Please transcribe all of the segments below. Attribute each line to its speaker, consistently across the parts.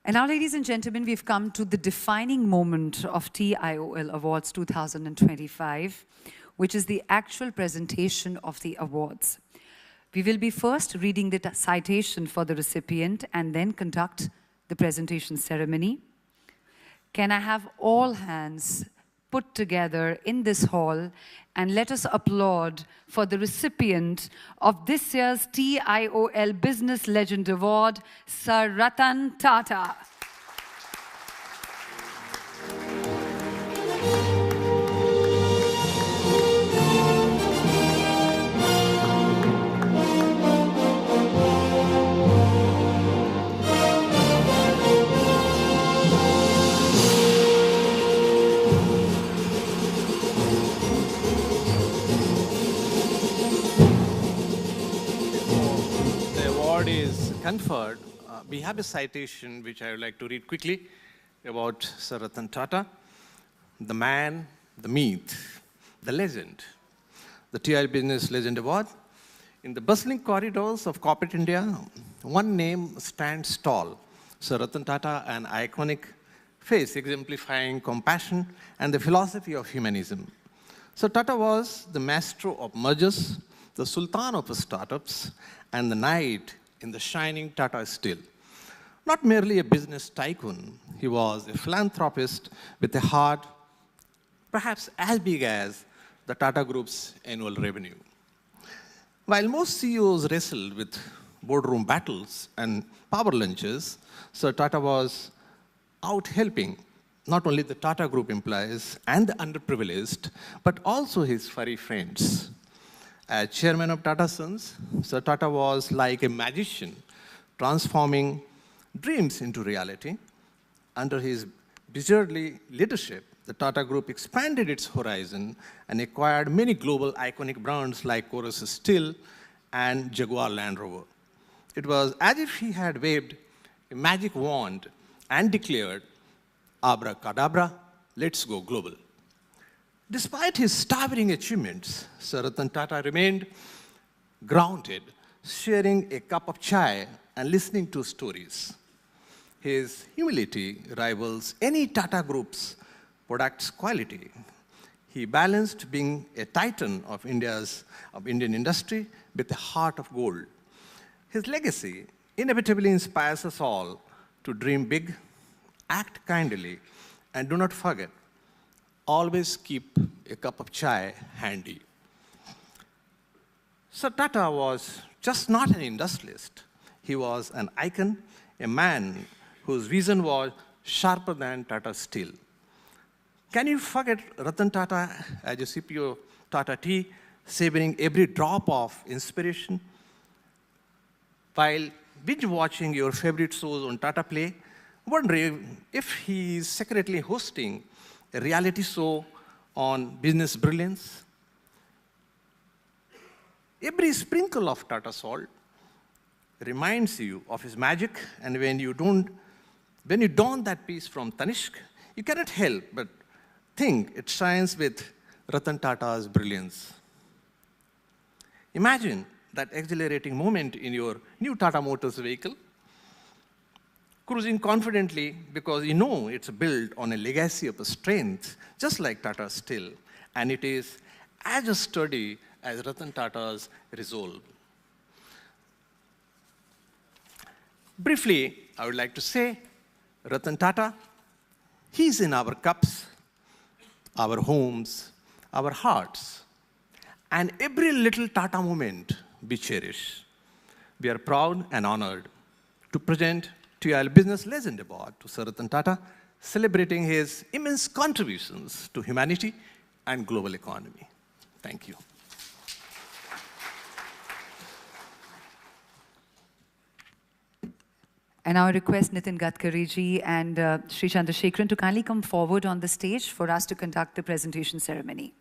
Speaker 1: And now, ladies and gentlemen, we've come to the defining moment of TIOL Awards 2025, which is the actual presentation of the awards. We will be first reading the citation for the recipient and then conduct the presentation ceremony. Can I have all hands put together in this hall and let us applaud for the recipient of this year's TIOL Business Legend Award, Sir Ratan Tata.
Speaker 2: Is conferred, we have a citation which I would like to read quickly about Sir Ratan Tata, the man, the myth, the legend, the TIOL Business Legend Award. In the bustling corridors of corporate India, one name stands tall, Sir Ratan Tata, an iconic face exemplifying compassion and the philosophy of humanism. Sir Tata was the maestro of mergers, the sultan of startups, and the knight in the shining Tata steel. Not merely a business tycoon, he was a philanthropist with a heart perhaps as big as the Tata Group's annual revenue. While most CEOs wrestled with boardroom battles and power lunches, Sir Tata was out helping not only the Tata Group employees and the underprivileged, but also his furry friends. As chairman of Tata Sons, Sir Tata was like a magician, transforming dreams into reality. Under his beardly leadership, the Tata Group expanded its horizon and acquired many global iconic brands like Chorus Steel and Jaguar Land Rover. It was as if he had waved a magic wand and declared, "Abracadabra, let's go global." Despite his staggering achievements, Sir Ratan Tata remained grounded, sharing a cup of chai and listening to stories. His humility rivals any Tata Group's product's quality. He balanced being a titan of Indian industry with a heart of gold. His legacy inevitably inspires us all to dream big, act kindly, and do not forget, always keep a cup of chai handy. Sir Tata was just not an industrialist. He was an icon, a man whose vision was sharper than Tata Steel. Can you forget Ratan Tata as a CPO Tata Tea, savoring every drop of inspiration? While binge-watching your favorite shows on Tata Play, wondering if he is secretly hosting a reality show on business brilliance. Every sprinkle of Tata salt reminds you of his magic, and when you don that piece from Tanishq, you cannot help but think it shines with Ratan Tata's brilliance. Imagine that exhilarating moment in your new Tata Motors vehicle, cruising confidently because you know it's built on a legacy of strength, just like Tata Steel, and it is as sturdy as Ratan Tata's resolve. Briefly, I would like to say, Ratan Tata, he's in our cups, our homes, our hearts, and every little Tata moment we cherish. We are proud and honored to present TIOL Business Legend Award to Sir Ratan Tata, celebrating his immense contributions to humanity and global economy. Thank you.
Speaker 1: And I request Nitin Gadkari ji and Shri Chandrasekaran to kindly come forward on the stage for us to conduct the presentation ceremony.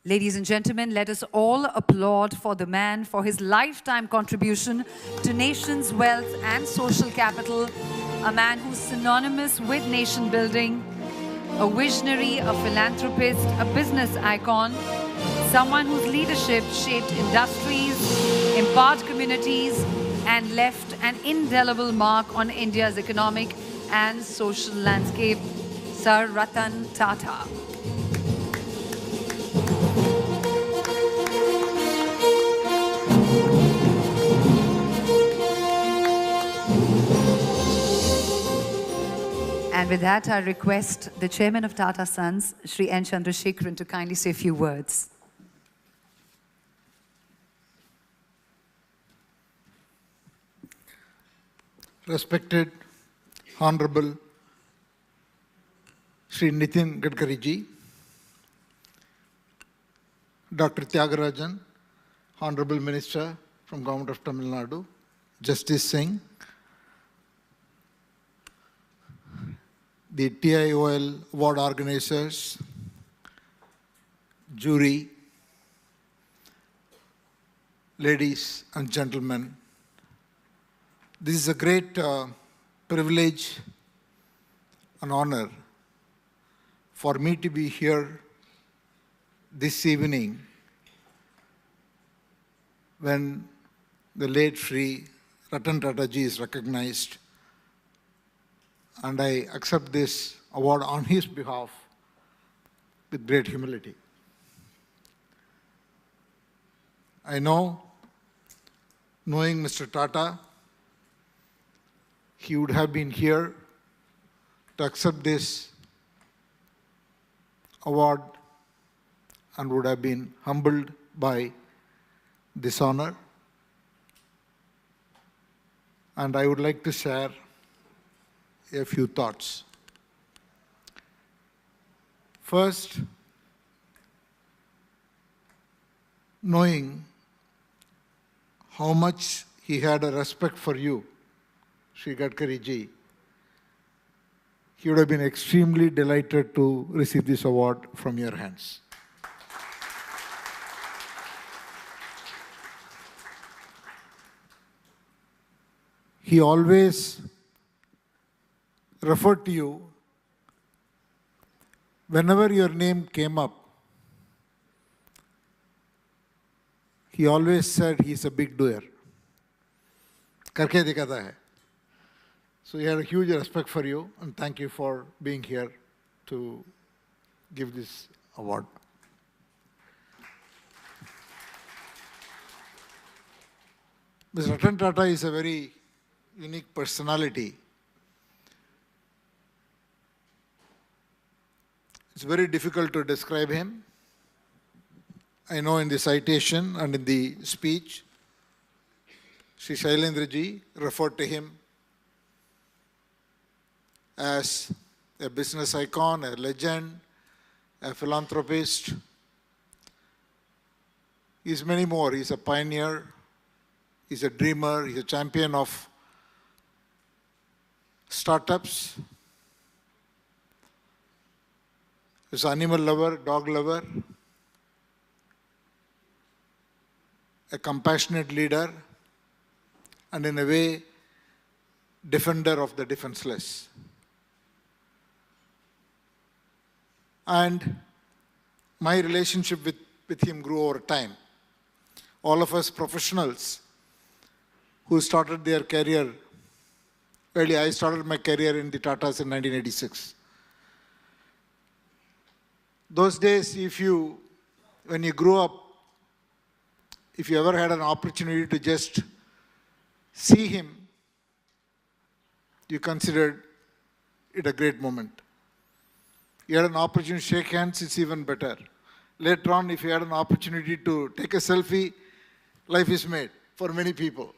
Speaker 1: Ladies and gentlemen, let us all applaud for the man for his lifetime contribution to nation's wealth and social capital, a man who's synonymous with nation building, a visionary, a philanthropist, a business icon, someone whose leadership shaped industries, empowered communities, and left an indelible mark on India's economic and social landscape, Sir Ratan Tata. And with that, I request the Chairman of Tata Sons, Shri N Chandrasekaran, to kindly say a few words.
Speaker 3: Respected Honorable Shri Nitin Gadkari ji, Dr. Tyagarajan, Honorable Minister from Government of Tamil Nadu, Justice Singh, the TIOL award organizers, jury, ladies and gentlemen, this is a great privilege and honor for me to be here this evening when the late Shri Ratan Tata ji is recognized, and I accept this award on his behalf with great humility. I know, knowing Mr. Tata, he would have been here to accept this award and would have been humbled by this honor. And I would like to share a few thoughts. First, knowing how much he had a respect for you, Shri Gadkari ji, he would have been extremely delighted to receive this award from your hands. He always referred to you whenever your name came up. He always said he's a big doer. Karke dikhata hai. So he had a huge respect for you, and thank you for being here to give this award. Mr. Ratan Tata is a very unique personality. It's very difficult to describe him. I know in the citation and in the speech, Shri Shailendra ji referred to him as a business icon, a legend, a philanthropist. He's many more. He's a pioneer, he's a dreamer, he's a champion of startups. He's an animal lover, dog lover, a compassionate leader, and in a way, defender of the defenseless. And my relationship with him grew over time. All of us professionals who started their career early, I started my career in the Tatas in 1986. Those days, when you grew up, if you ever had an opportunity to just see him, you considered it a great moment. You had an opportunity to shake hands, it's even better. Later on, if you had an opportunity to take a selfie, life is made for many people.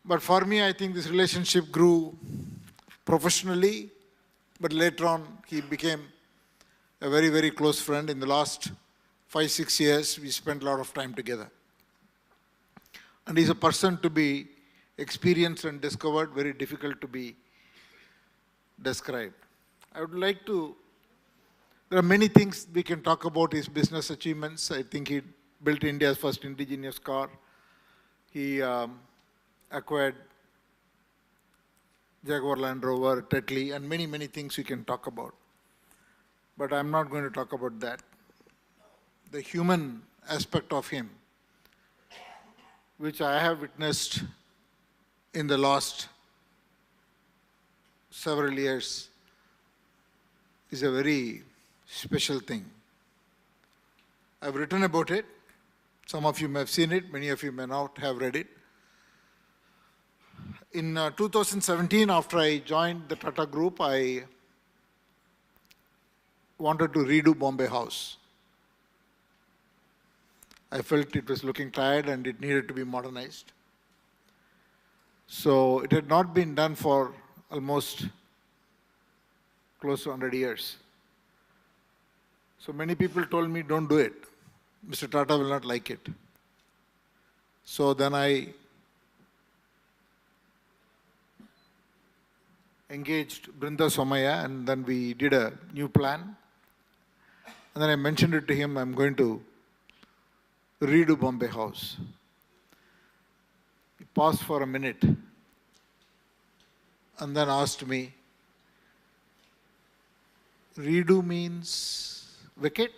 Speaker 3: But for me, I think this relationship grew professionally, but later on, he became a very, very close friend. In the last 5-6 years, we spent a lot of time together. And he's a person to be experienced and discovered, very difficult to be described. I would like to, there are many things we can talk about his business achievements. I think he built India's first indigenous car. He acquired Jaguar Land Rover, Tetley, and many, many things we can talk about. But I'm not going to talk about that. The human aspect of him which I have witnessed in the last several years, is a very special thing. I've written about it. Some of you may have seen it, many of you may not have read it. In 2017, after I joined the Tata Group, I wanted to redo Bombay House. I felt it was looking tired and it needed to be modernized. So it had not been done for almost close to 100 years. So many people told me, don't do it. Mr. Tata will not like it. So then I engaged Brinda Somaya, and then we did a new plan. And then I mentioned it to him, I'm going to redo Bombay House. He paused for a minute and then asked me, redo means vacate?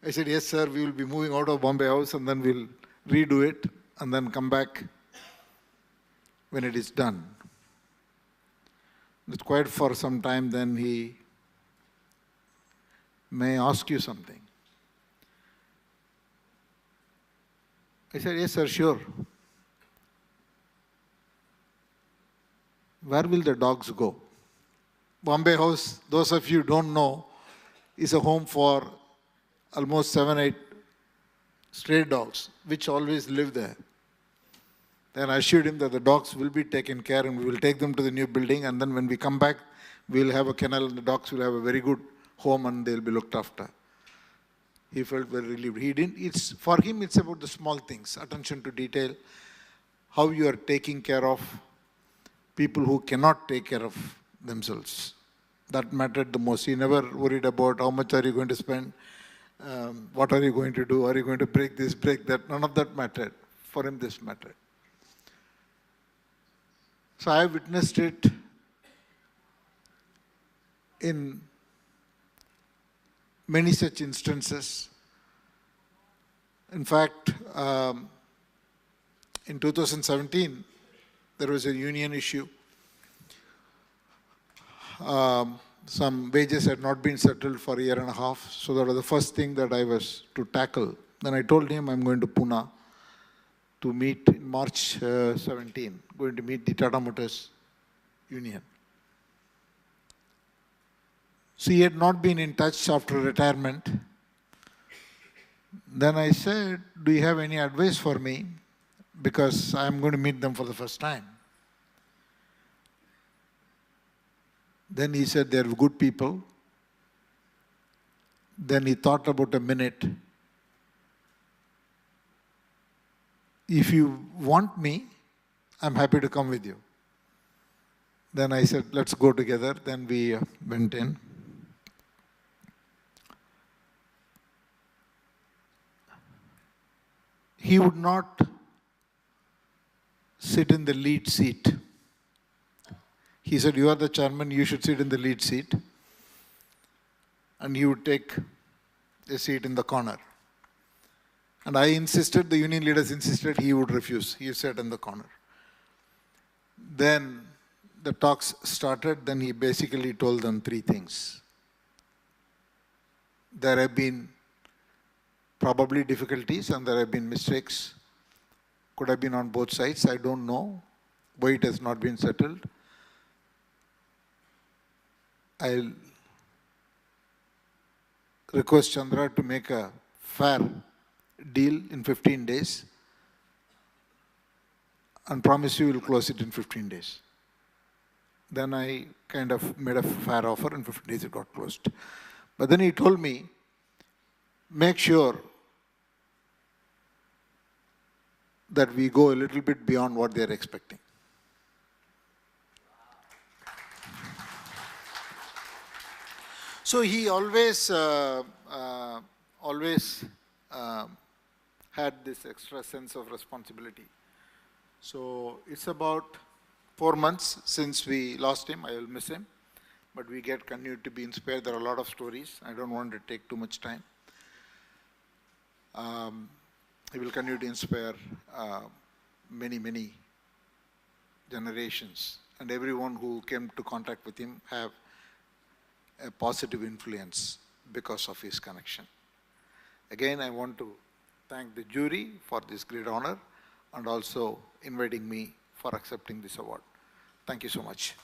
Speaker 3: I said, yes, sir, we will be moving out of Bombay House and then we'll redo it and then come back when it is done. It's quiet for some time, then he may ask you something. I said, yes, sir, sure. Where will the dogs go? Bombay House, those of you who don't know, is a home for almost 7, 8 stray dogs, which always live there. Then I assured him that the dogs will be taken care and we will take them to the new building, and then when we come back, we will have a kennel and the dogs will have a very good home and they will be looked after. He felt very relieved. For him, it's about the small things, attention to detail, how you are taking care of people who cannot take care of themselves. That mattered the most. He never worried about how much are you going to spend, what are you going to do, are you going to break this, break that. None of that mattered. For him, this mattered. So I witnessed it in many such instances. In fact, in 2017, there was a union issue. Some wages had not been settled for a year and a half, so that was the first thing that I was to tackle. Then I told him I'm going to Pune to meet in March 17, going to meet the Tata Motors Union. So he had not been in touch after retirement. Then I said, do you have any advice for me? Because I'm going to meet them for the first time. Then he said, they're good people. Then he thought about a minute. If you want me, I'm happy to come with you. Then I said, let's go together. Then we went in. He would not sit in the lead seat. He said, you are the chairman, you should sit in the lead seat. And he would take a seat in the corner. And I insisted, the union leaders insisted, he would refuse. He sat in the corner. Then the talks started, then he basically told them 3 things. There have been probably difficulties and there have been mistakes. Could have been on both sides, I don't know why it has not been settled. I'll request Chandra to make a fair deal in 15 days and promise you we'll close it in 15 days. Then I kind of made a fair offer, in 15 days it got closed. But then he told me, make sure that we go a little bit beyond what they're expecting. So he always had this extra sense of responsibility. So it's about 4 months since we lost him. I will miss him, but we continue to be inspired. There are a lot of stories. I don't want to take too much time. he will continue to inspire many, many generations. And everyone who came to contact with him have a positive influence because of his connection. Again, I want to thank the jury for this great honor and also inviting me for accepting this award. Thank you so much.